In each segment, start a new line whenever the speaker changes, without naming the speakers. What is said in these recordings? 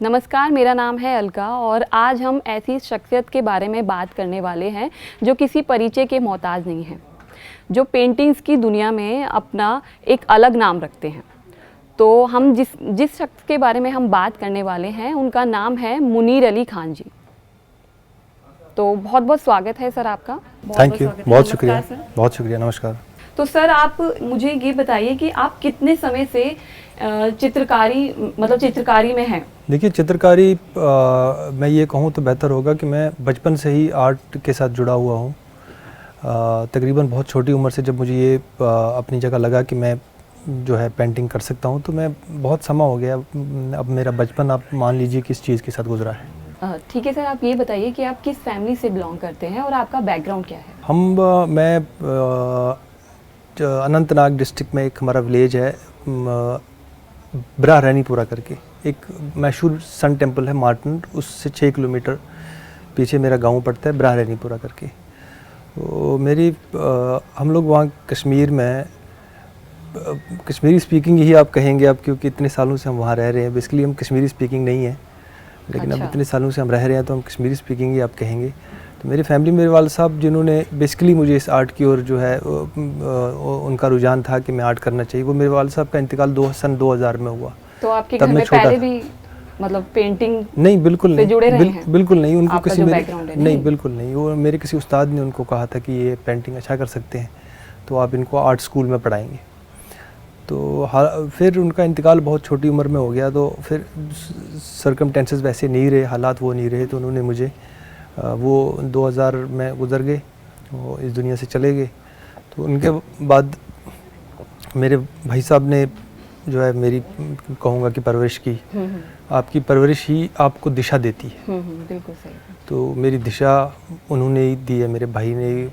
नमस्कार, मेरा नाम है अलका और आज हम ऐसी शख्सियत के बारे में बात करने वाले हैं जो किसी परिचय के मोहताज नहीं हैं, जो पेंटिंग्स की दुनिया में अपना एक अलग नाम रखते हैं। तो हम जिस शख्स के बारे में हम बात करने वाले हैं उनका नाम है मुनीर अली खान जी। तो बहुत बहुत स्वागत है सर आपका।
थैंक यू, बहुत शुक्रिया। बहुत शुक्रिया, नमस्कार।
तो सर आप मुझे ये बताइए कि आप कितने समय से चित्रकारी में हैं?
देखिए, चित्रकारी मैं ये कहूँ तो बेहतर होगा कि मैं बचपन से ही आर्ट के साथ जुड़ा हुआ हूँ। तकरीबन बहुत छोटी उम्र से जब मुझे ये अपनी जगह लगा कि मैं जो है पेंटिंग कर सकता हूँ, तो मैं बहुत समय हो गया। अब मेरा बचपन आप मान लीजिए किस चीज़ के साथ गुजरा है।
ठीक है सर, आप ये बताइए कि आप किस फैमिली से बिलोंग करते हैं और आपका बैकग्राउंड क्या है?
मैं अनंतनाग डिस्ट्रिक्ट में एक हमारा विलेज है, ब्रा रैनीपुरा करके, एक मशहूर सन टेम्पल है मार्टन, उससे 6 किलोमीटर पीछे मेरा गांव पड़ता है, ब्रा रैनीपुरा करके। तो हम लोग वहाँ कश्मीर में कश्मीरी स्पीकिंग ही आप कहेंगे आप, क्योंकि इतने सालों से हम वहाँ रह रहे हैं। बेसिकली हम कश्मीरी स्पीकिंग नहीं है, लेकिन अब इतने सालों से हम रह रहे हैं तो हम कश्मीरी स्पीकिंग ही आप कहेंगे। तो मेरी फैमिली, मेरे वाले साहब जिन्होंने बेसिकली मुझे इस आर्ट की ओर जो है उनका रुझान था कि मैं आर्ट करना चाहिए, वो मेरे वाले साहब का इंतकाल सन 2000 में हुआ।
तो आपके घर में पहले भी मतलब पेंटिंग
नहीं, बिल्कुल नहीं, बिल्कुल नहीं। उनको किसी
नहीं,
बिल्कुल नहीं। वो मेरे किसी उस्ताद ने उनको कहा था कि ये पेंटिंग अच्छा कर सकते हैं, तो आप इनको आर्ट स्कूल में पढ़ाएंगे। तो फिर उनका इंतकाल बहुत छोटी उम्र में हो गया, तो फिर सर्कमटेंसेस वैसे नहीं रहे, हालात वो नहीं रहे, तो उन्होंने मुझे वो 2000 में गुजर गए, वो इस दुनिया से चले गए। तो उनके बाद मेरे भाई साहब ने जो है मेरी कहूँगा कि परवरिश की। आपकी परवरिश ही आपको दिशा देती है।
बिल्कुल सही।
तो मेरी दिशा उन्होंने ही दी है, मेरे भाई ने।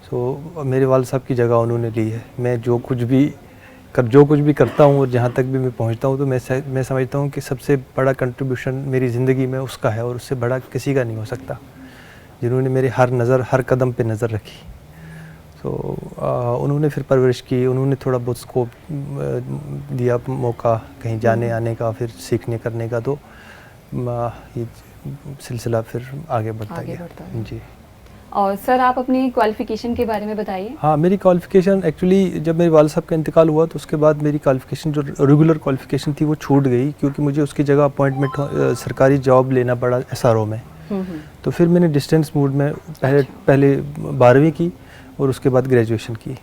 तो मेरे वाल साहब की जगह उन्होंने ली है। मैं जो कुछ भी करता हूँ और जहाँ तक भी मैं पहुँचता हूँ, तो मैं समझता हूँ कि सबसे बड़ा कंट्रीब्यूशन मेरी ज़िंदगी में उसका है, और उससे बड़ा किसी का नहीं हो सकता, जिन्होंने मेरे हर कदम पे नज़र रखी। तो उन्होंने फिर परवरिश की, उन्होंने थोड़ा बहुत स्कोप दिया, मौका कहीं जाने आने का, फिर सीखने करने का। तो ये सिलसिला फिर आगे बढ़ता गया। जी।
और सर आप अपनी क्वालिफ़िकेशन के बारे में बताइए।
हाँ, मेरी क्वालिफ़िकेशन एक्चुअली जब मेरे वालिद साहब का इंतकाल हुआ, तो उसके बाद मेरी क्वालिफ़िकेशन जो रेगुलर क्वालिफ़िकेशन थी वो छूट गई, क्योंकि मुझे उसकी जगह अपॉइंटमेंट सरकारी जॉब लेना पड़ा SRO में। तो फिर मैंने डिस्टेंस मोड में पहले 12वीं की और उसके बाद ग्रेजुएशन की।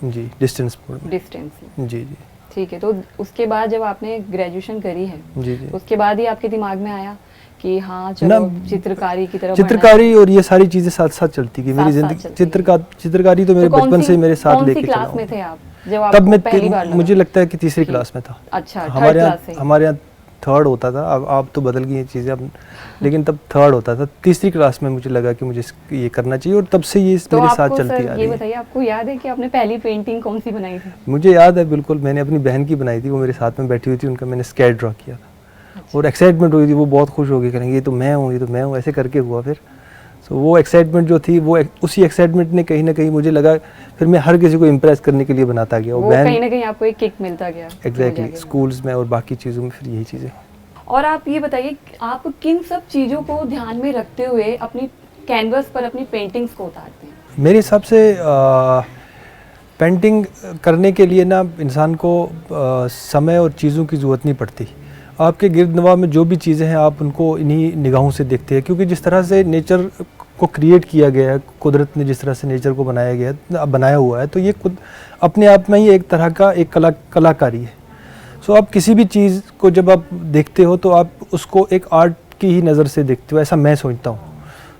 जी, डिस्टेंस मोड में। जी।
ठीक है। तो उसके बाद जब आपने ग्रेजुएशन करी है,
जी,
उसके बाद ही आपके दिमाग में आया कि हाँ चलो चित्रकारी की तरफ
चित्रकारी और ये सारी चीजें साथ साथ चलती गई मेरी जिंदगी। चित्रकारी तो मेरे बचपन से ही मेरे साथ लेके चला।
क्लास में थे आप जब
तब मैं पहली बार मुझे लगता है कि तीसरी क्लास में था।
अच्छा,
हमारे यहाँ थर्ड होता था, अब तो बदल गई हैं चीज़ें अब, लेकिन तब थर्ड होता था। तीसरी क्लास में मुझे लगा कि मुझे ये करना चाहिए, और तब से ये मेरे साथ चलती आ रही है।
ये बताइए, आपको याद है कि आपने पहली पेंटिंग कौन सी बनाई थी?
मुझे याद है बिल्कुल, मैंने अपनी बहन की बनाई थी, वो मेरे साथ में बैठी हुई थी, उनका मैंने स्केच ड्रॉ किया था। और एक्साइटमेंट हुई थी, वो बहुत खुश हो गई, करेंगे ये तो मैं हूँ, ऐसे करके हुआ। फिर तो वो एक्साइटमेंट जो थी, वो उसी एक्साइटमेंट ने कहीं ना कहीं मुझे लगा, फिर मैं हर किसी को इम्प्रेस करने के लिए बनाता गया।
वो कहीं ना कहीं आपको एक किक मिलता गया।
एग्जैक्टली, स्कूल्स में और बाकी चीज़ों में फिर यही चीज़ें।
और आप ये बताइए, आप किन सब चीज़ों को ध्यान में रखते हुए अपनी कैनवस पर अपनी पेंटिंग्स को उतारते हैं? मेरे
हिसाब से पेंटिंग करने के लिए ना इंसान को समय और चीज़ों की ज़रूरत नहीं पड़ती। आपके गिरदनवा में जो भी चीज़ें हैं, आप उनको इन्हीं निगाहों से देखते हैं, क्योंकि जिस तरह से नेचर को क्रिएट किया गया है, कुदरत ने जिस तरह से नेचर को बनाया हुआ है, तो ये खुद अपने आप में ही एक तरह का एक कलाकारी है। सो आप किसी भी चीज़ को जब आप देखते हो, तो आप उसको एक आर्ट की ही नज़र से देखते हो, ऐसा मैं सोचता हूँ।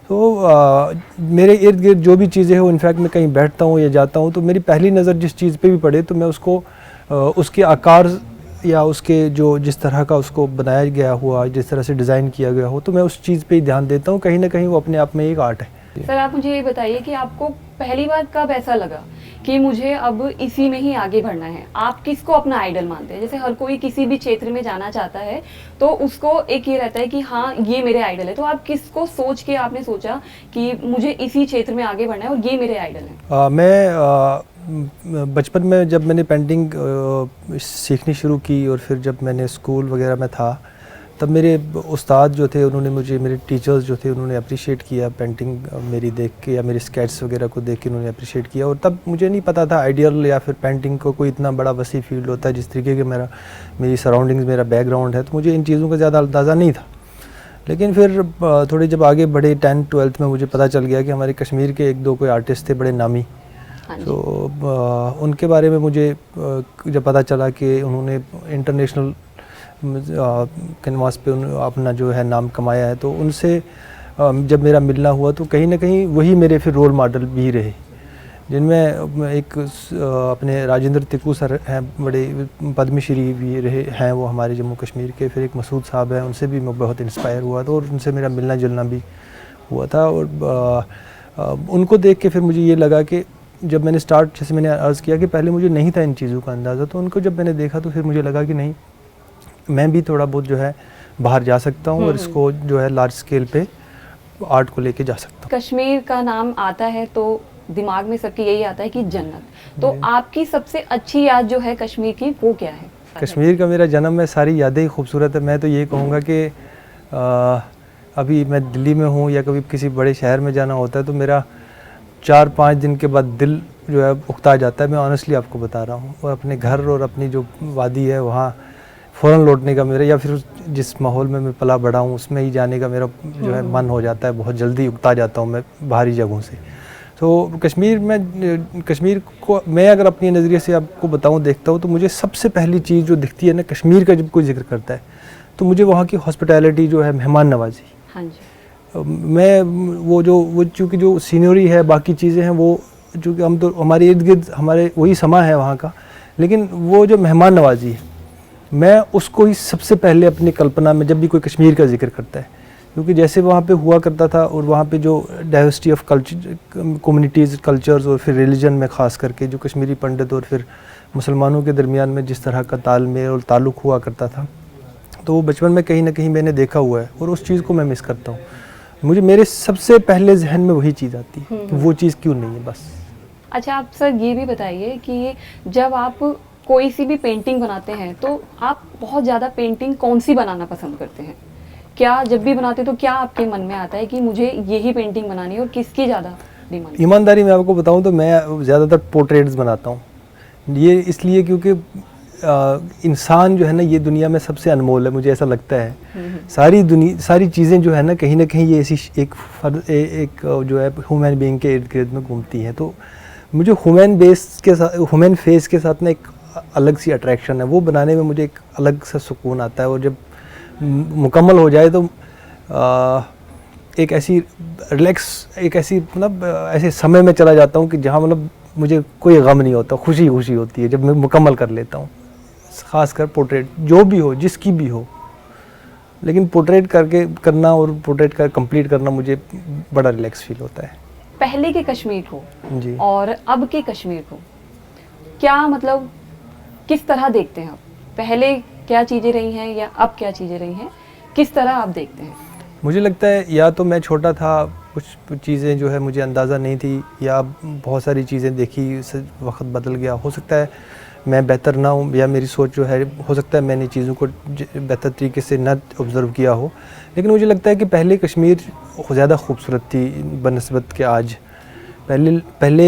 तो मेरे इर्द गिर्द जो भी चीज़ें हो, इनफैक्ट मैं कहीं बैठता हूँ या जाता हूँ, तो मेरी पहली नज़र जिस चीज़ पे भी पड़े, तो मैं उसको उसके आकार या उसके जिस तरह का उसको बनाया गया हुआ, जिस तरह से डिज़ाइन किया गया हो, तो मैं उस चीज़ पे ही ध्यान देता हूँ। कहीं ना कहीं वो अपने आप में एक आर्ट है।
सर आप मुझे ये बताइए कि आपको पहली बार कब ऐसा लगा कि मुझे अब इसी में ही आगे बढ़ना है? आप किसको अपना आइडल मानते हैं? जैसे हर कोई किसी भी क्षेत्र में जाना चाहता है, तो उसको एक ये रहता है कि हाँ ये मेरे आइडल है। तो आप किसको सोच के आपने सोचा कि मुझे इसी क्षेत्र में आगे बढ़ना है और ये मेरे आइडल है?
मैं बचपन में जब मैंने पेंटिंग सीखनी शुरू की, और फिर जब मैंने स्कूल वगैरह में था, तब मेरे उस्ताद जो थे उन्होंने मुझे, मेरे टीचर्स जो थे उन्होंने अप्रिशिएट किया पेंटिंग मेरी देख के, या मेरे स्केट्स वगैरह को देख के उन्होंने अप्रिशिएट किया। और तब मुझे नहीं पता था आइडियल या फिर पेंटिंग को कोई इतना बड़ा वसी फील्ड होता है जिस तरीके के मेरी सराउंडिंग्स, मेरा बैकग्राउंड है, तो मुझे इन चीज़ों का ज़्यादा अंदाज़ा नहीं था। लेकिन फिर थोड़े जब आगे बढ़े 10th-12th में मुझे पता चल गया कि हमारे कश्मीर के 1-2 कोई आर्टिस्ट थे बड़े नामी। तो उनके बारे में मुझे जब पता चला कि उन्होंने इंटरनेशनल कैनवास पे अपना जो है नाम कमाया है, तो उनसे जब मेरा मिलना हुआ तो कहीं ना कहीं वही मेरे फिर रोल मॉडल भी रहे, जिनमें एक अपने राजेंद्र तिक्कू सर हैं, बड़े पद्मश्री भी रहे हैं वो हमारे जम्मू कश्मीर के। फिर एक मसूद साहब हैं, उनसे भी मैं बहुत इंस्पायर हुआ था और उनसे मेरा मिलना जुलना भी हुआ था। और उनको देख के फिर मुझे ये लगा कि जब मैंने स्टार्ट, जैसे मैंने अर्ज़ किया कि पहले मुझे नहीं था इन चीज़ों का अंदाज़ा, तो उनको जब मैंने देखा तो फिर मुझे लगा कि नहीं, मैं भी थोड़ा बहुत जो है बाहर जा सकता हूँ और इसको जो है लार्ज स्केल पे आर्ट को लेके जा सकता हूँ।
कश्मीर का नाम आता है तो दिमाग में सबके यही आता है कि जन्नत। तो आपकी सबसे अच्छी याद जो है कश्मीर की वो क्या है?
कश्मीर का मेरा जन्म है, सारी यादें ही खूबसूरत है। मैं तो ये कहूँगा कि अभी मैं दिल्ली में हूँ या कभी किसी बड़े शहर में जाना होता है तो मेरा 4-5 दिन के बाद दिल जो है उकता जाता है। मैं ऑनेस्टली आपको बता रहा हूँ। और अपने घर और अपनी जो वादी है वहाँ फ़ौरन लौटने का मेरा, या फिर जिस माहौल में मैं पला बड़ा हूँ उसमें ही जाने का मेरा जो है मन हो जाता है। बहुत जल्दी उकता जाता हूँ मैं बाहरी जगहों से। तो कश्मीर को मैं अगर अपनी नज़रिए से आपको बताऊँ, देखता हूँ, तो मुझे सबसे पहली चीज़ जो दिखती है ना कश्मीर का, जब कोई जिक्र करता है तो मुझे वहाँ की हॉस्पिटैलिटी जो है, मेहमान नवाजी।
हाँ जी।
मैं वो चूँकि जो सीनरी है, बाकी चीज़ें हैं, वो चूँकि हम तो हमारे इर्द गिर्द हमारे वही समा है वहाँ का, लेकिन वो जो मेहमान नवाजी है, मैं उसको ही सबसे पहले अपनी कल्पना में जब भी कोई कश्मीर का जिक्र करता है, क्योंकि जैसे वहाँ पे हुआ करता था और वहाँ पे जो diversity of culture, communities, cultures और फिर रिलीजन में ख़ास करके जो कश्मीरी पंडित और फिर मुसलमानों के दरमियान में जिस तरह का तालमेल और ताल्लुक़ हुआ करता था, तो वो बचपन में कहीं ना कहीं मैंने देखा हुआ है और उस चीज़ को मैं मिस करता हूँ। मुझे मेरे सबसे पहले जहन में वही चीज़ आती है कि वो चीज़ क्यों नहीं है बस।
अच्छा, आप सर ये भी बताइए कि जब आप कोई सी भी पेंटिंग बनाते हैं तो आप बहुत ज़्यादा पेंटिंग कौन सी बनाना पसंद करते हैं? क्या जब भी बनाते तो क्या आपके मन में आता है कि मुझे यही पेंटिंग बनानी है और किसकी ज़्यादा डिमांड?
ईमानदारी में आपको बताऊं तो मैं ज़्यादातर पोर्ट्रेट्स बनाता हूं। ये इसलिए क्योंकि इंसान जो है ना, ये दुनिया में सबसे अनमोल है, मुझे ऐसा लगता है। सारी चीज़ें जो है ना कहीं ये ऐसी एक जो है ह्यूमन बीइंग के इर्द गिर्द में घूमती हैं। तो मुझे ह्यूमन फेस के साथ ना एक अलग सी अट्रैक्शन है, वो बनाने में मुझे एक अलग सा सुकून आता है। और जब मुकम्मल हो जाए तो एक ऐसी मतलब ऐसे समय में चला जाता हूँ कि जहाँ मतलब मुझे कोई गम नहीं होता, खुशी होती है जब मैं मुकम्मल कर लेता हूँ। ख़ासकर पोर्ट्रेट जो भी हो, जिसकी भी हो, लेकिन पोर्ट्रेट करना और पोर्ट्रेट कंप्लीट करना मुझे बड़ा रिलैक्स फील होता है।
पहले के कश्मीर को
जी
और अब के कश्मीर को क्या मतलब किस तरह देखते हैं आप? पहले क्या चीज़ें रही हैं या अब क्या चीज़ें रही हैं, किस तरह आप देखते हैं?
मुझे लगता है या तो मैं छोटा था, कुछ चीज़ें जो है मुझे अंदाज़ा नहीं थी, या बहुत सारी चीज़ें देखी, वक्त बदल गया। हो सकता है मैं बेहतर ना हूँ, या मेरी सोच जो है, हो सकता है मैंने चीज़ों को बेहतर तरीके से न ऑब्ज़र्व किया हो। लेकिन मुझे लगता है कि पहले कश्मीर ज़्यादा खूबसूरत थी बनस्बत के आज। पहले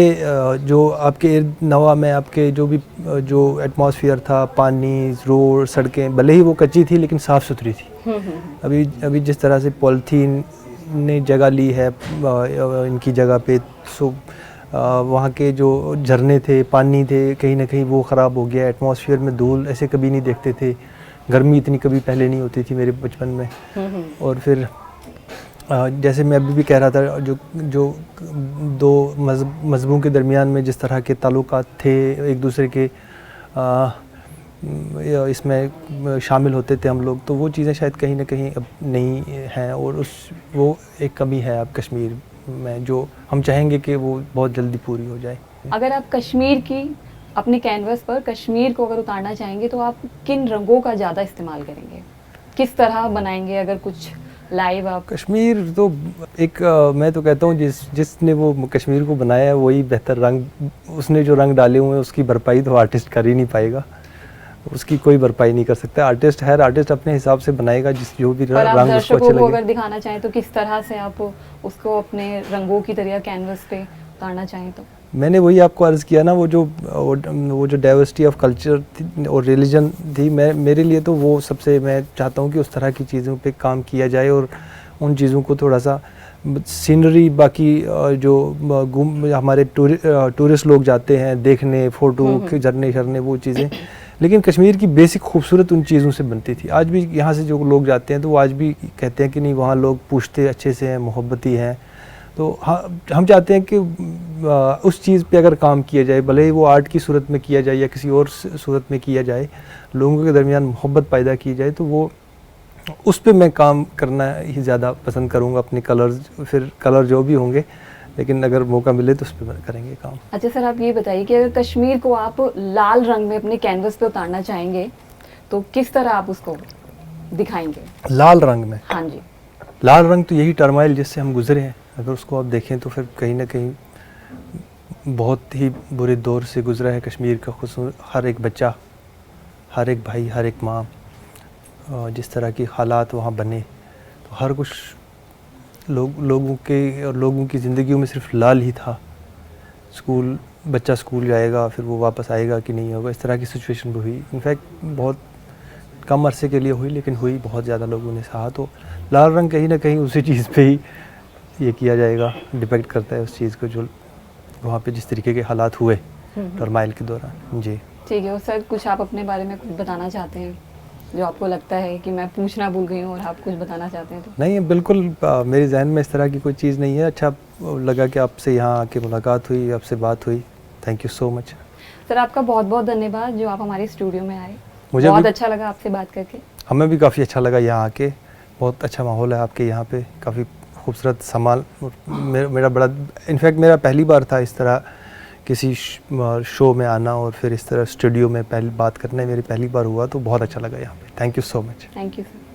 जो आपके इर्द नवा में आपके जो एटमॉस्फेयर था, पानी, रोड, सड़कें, भले ही वो कच्ची थी लेकिन साफ़ सुथरी थी। अभी जिस तरह से पॉलीथीन ने जगह ली है इनकी जगह पे, सो वहाँ के जो झरने थे, पानी थे, कहीं ना कहीं वो ख़राब हो गया। एटमॉस्फेयर में धूल ऐसे कभी नहीं देखते थे, गर्मी इतनी कभी पहले नहीं होती थी मेरे बचपन में। और फिर जैसे मैं अभी भी कह रहा था, जो दो मज़हबों के दरमियान में जिस तरह के ताल्लुकात थे एक दूसरे के इसमें शामिल होते थे हम लोग, तो वो चीज़ें शायद कहीं ना कहीं अब नहीं हैं। और वो एक कमी है अब कश्मीर में, जो हम चाहेंगे कि वो बहुत जल्दी पूरी हो जाए। अगर
आप कश्मीर की अपने कैनवस पर कश्मीर को अगर उतारना चाहेंगे तो आप किन रंगों का ज़्यादा इस्तेमाल करेंगे, किस तरह बनाएंगे? अगर कुछ लाइव आप
कश्मीर तो एक मैं तो कहता हूँ जिसने वो कश्मीर को बनाया है वही बेहतर रंग, उसने जो रंग डाले हुए हैं उसकी भरपाई तो आर्टिस्ट कर ही नहीं पाएगा। उसकी कोई भरपाई नहीं कर सकता। आर्टिस्ट हर आर्टिस्ट अपने हिसाब से बनाएगा, जिस जो भी
और आप
रंग उसको
दर्शकों
अच्छे
को
लगे।
अगर दिखाना चाहें तो किस तरह से आप उसको अपने रंगों की तरह कैनवस पे उतारना चाहें तो?
मैंने वही आपको अर्ज़ किया ना, वो जो डाइवर्सिटी ऑफ कल्चर और रिलीजन थी, मेरे लिए तो वो सबसे, मैं चाहता हूँ कि उस तरह की चीज़ों पे काम किया जाए और उन चीज़ों को थोड़ा सा सीनरी, बाकी जो हमारे टूरिस्ट लोग जाते हैं देखने, फ़ोटो झरने शरने वो चीज़ें, लेकिन कश्मीर की बेसिक खूबसूरत उन चीज़ों से बनती थी। आज भी यहाँ से जो लोग जाते हैं तो वो आज भी कहते हैं कि नहीं, वहाँ लोग पूछते अच्छे से हैं, मोहब्बती हैं। तो हम चाहते हैं कि उस चीज़ पे अगर काम किया जाए, भले ही वो आर्ट की सूरत में किया जाए या किसी और सूरत में किया जाए, लोगों के दरमियान मोहब्बत पैदा की जाए, तो वो उस पे मैं काम करना ही ज़्यादा पसंद करूँगा। अपने कलर्स, फिर कलर जो भी होंगे, लेकिन अगर मौका मिले तो उस पर करेंगे काम।
अच्छा सर, आप ये बताइए कि अगर कश्मीर को आप लाल रंग में अपने कैनवस पे उतारना चाहेंगे तो किस तरह आप उसको दिखाएंगे?
लाल रंग में?
हाँ जी।
लाल रंग तो यही टर्माइल जिससे हम गुजरे हैं, अगर उसको आप देखें तो फिर कहीं ना कहीं बहुत ही बुरे दौर से गुजरा है कश्मीर का। हर एक बच्चा, हर एक भाई, हर एक माँ, जिस तरह की हालात वहाँ बने, तो हर कुछ लोगों की ज़िंदगियों में सिर्फ लाल ही था। बच्चा स्कूल जाएगा, फिर वो वापस आएगा कि नहीं होगा, इस तरह की सिचुएशन भी हुई। इनफैक्ट बहुत कम अरसे के लिए हुई, लेकिन हुई, बहुत ज़्यादा लोगों ने सहा। तो लाल रंग कहीं ना कहीं उसी चीज़ पे ही ये किया जाएगा, डिपेक्ट करता है उस चीज़ को, जो वहाँ पे जिस तरीके के हालात हुए टर्माइल के दौरान। जी
ठीक है। और सर, कुछ आप अपने बारे में कुछ बताना चाहते हैं जो आपको लगता है कि मैं पूछना भूल गई हूँ और आप कुछ बताना चाहते हैं तो?
नहीं, बिल्कुल मेरे जहन में इस तरह की कोई चीज़ नहीं है। अच्छा लगा कि आपसे यहाँ आके मुलाकात हुई, आपसे बात हुई। Thank you so much
sir. आपका बहुत बहुत धन्यवाद जो आप हमारे स्टूडियो में आए।
मुझे
बहुत
भी
अच्छा लगा आपसे बात करके।
हमें भी काफ़ी अच्छा लगा यहाँ आके। बहुत अच्छा माहौल है आपके यहाँ पे, काफ़ी खूबसूरत संभाल। मेरा बड़ा, इनफैक्ट मेरा पहली बार था इस तरह किसी शो में आना, और फिर इस तरह स्टूडियो में पहली बात करना मेरी पहली बार हुआ, तो बहुत अच्छा लगा यहाँ पे। Thank you so much.
Thank you sir.